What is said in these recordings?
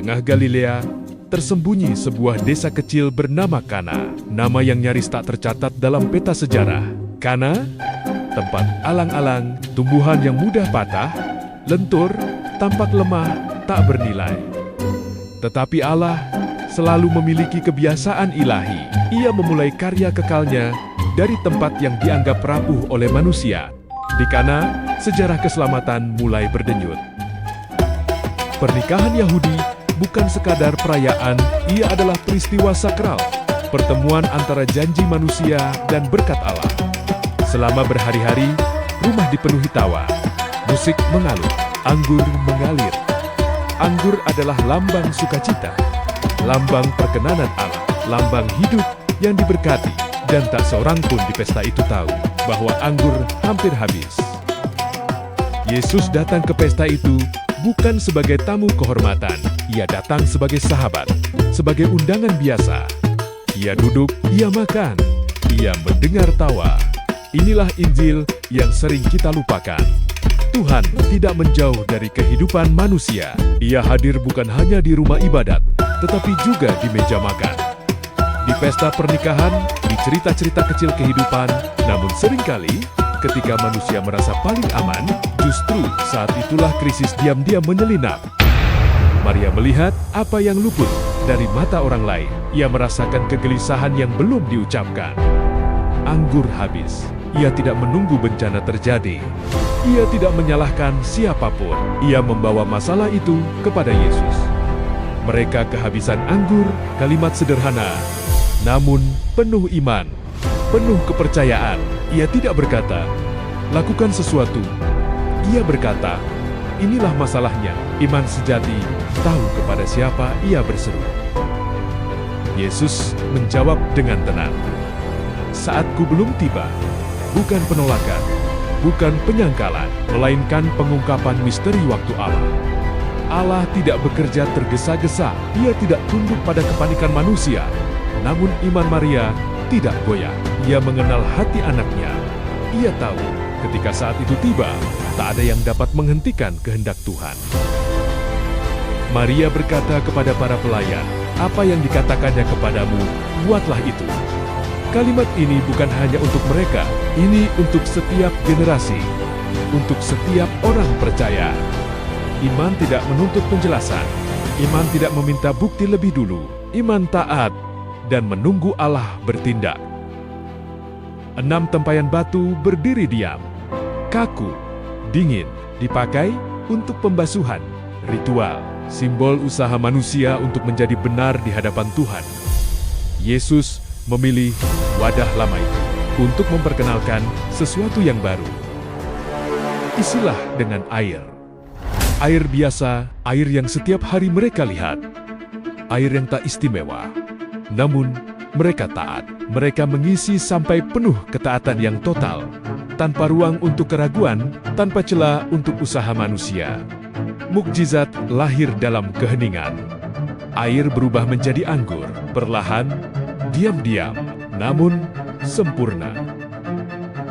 tengah Galilea, tersembunyi sebuah desa kecil bernama Kana, nama yang nyaris tak tercatat dalam peta sejarah. Kana, tempat alang-alang, tumbuhan yang mudah patah, lentur, tampak lemah, tak bernilai. Tetapi Allah selalu memiliki kebiasaan ilahi. Ia memulai karya kekalnya dari tempat yang dianggap rapuh oleh manusia. Di Kana, sejarah keselamatan mulai berdenyut. Pernikahan Yahudi bukan sekadar perayaan, ia adalah peristiwa sakral, pertemuan antara janji manusia dan berkat Allah. Selama berhari-hari, rumah dipenuhi tawa, musik mengalun, anggur mengalir. Anggur adalah lambang sukacita, lambang perkenanan Allah, lambang hidup yang diberkati, dan tak seorang pun di pesta itu tahu bahwa anggur hampir habis. Yesus datang ke pesta itu bukan sebagai tamu kehormatan, ia datang sebagai sahabat, sebagai undangan biasa. Ia duduk, ia makan, ia mendengar tawa. Inilah Injil yang sering kita lupakan. Tuhan tidak menjauh dari kehidupan manusia. Ia hadir bukan hanya di rumah ibadat, tetapi juga di meja makan. Di pesta pernikahan, di cerita-cerita kecil kehidupan, namun seringkali ketika manusia merasa paling aman, justru saat itulah krisis diam-diam menyelinap. Maria melihat apa yang luput dari mata orang lain. Ia merasakan kegelisahan yang belum diucapkan. Anggur habis. Ia tidak menunggu bencana terjadi. Ia tidak menyalahkan siapapun. Ia membawa masalah itu kepada Yesus. Mereka kehabisan anggur, kalimat sederhana, namun penuh iman, penuh kepercayaan. Ia tidak berkata, lakukan sesuatu. Ia berkata, inilah masalahnya. Iman sejati tahu kepada siapa ia berseru. Yesus menjawab dengan tenang, saatku belum tiba. Bukan penolakan, bukan penyangkalan, melainkan pengungkapan misteri waktu Allah. Allah tidak bekerja tergesa-gesa, ia tidak tunduk pada kepanikan manusia. Namun iman Maria tidak goyah. Ia mengenal hati anaknya. Ia tahu ketika saat itu tiba, tak ada yang dapat menghentikan kehendak Tuhan. Maria berkata kepada para pelayan, apa yang dikatakannya kepadamu, buatlah itu. Kalimat ini bukan hanya untuk mereka, ini untuk setiap generasi, untuk setiap orang percaya. Iman tidak menuntut penjelasan, iman tidak meminta bukti lebih dulu, iman taat dan menunggu Allah bertindak. 6 tempayan batu berdiri diam, kaku, dingin, dipakai untuk pembasuhan, ritual, simbol usaha manusia untuk menjadi benar di hadapan Tuhan. Yesus memilih wadah lama itu untuk memperkenalkan sesuatu yang baru. Isilah dengan air. Air biasa, air yang setiap hari mereka lihat. Air yang tak istimewa. Namun, mereka taat. Mereka mengisi sampai penuh ketaatan yang total. Tanpa ruang untuk keraguan, tanpa celah untuk usaha manusia. Mukjizat lahir dalam keheningan. Air berubah menjadi anggur, perlahan, diam-diam, namun sempurna.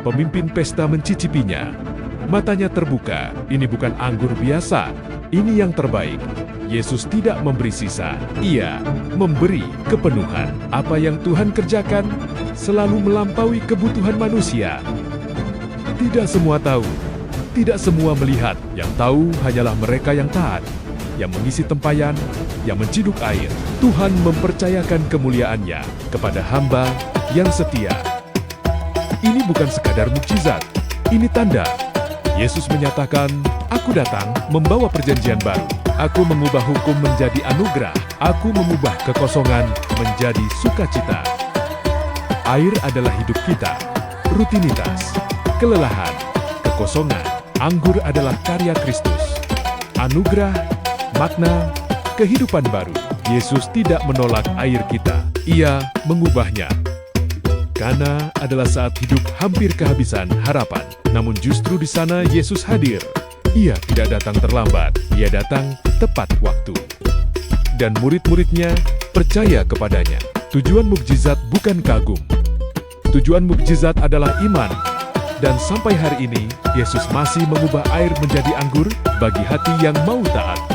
Pemimpin pesta mencicipinya. Matanya terbuka, ini bukan anggur biasa, ini yang terbaik. Yesus tidak memberi sisa, ia memberi kepenuhan. Apa yang Tuhan kerjakan selalu melampaui kebutuhan manusia. Tidak semua tahu, tidak semua melihat. Yang tahu hanyalah mereka yang taat, yang mengisi tempayan, yang menciduk air. Tuhan mempercayakan kemuliaannya kepada hamba yang setia. Ini bukan sekadar mukjizat, ini tanda. Yesus menyatakan, aku datang membawa perjanjian baru. Aku mengubah hukum menjadi anugerah. Aku mengubah kekosongan menjadi sukacita. Air adalah hidup kita, rutinitas, kelelahan, kekosongan. Anggur adalah karya Kristus. Anugerah, makna, kehidupan baru. Yesus tidak menolak air kita, ia mengubahnya. Kana adalah saat hidup hampir kehabisan harapan. Namun justru di sana Yesus hadir. Ia tidak datang terlambat, ia datang tepat waktu. Dan murid-muridnya percaya kepadanya. Tujuan mukjizat bukan kagum. Tujuan mukjizat adalah iman. Dan sampai hari ini, Yesus masih mengubah air menjadi anggur bagi hati yang mau taat.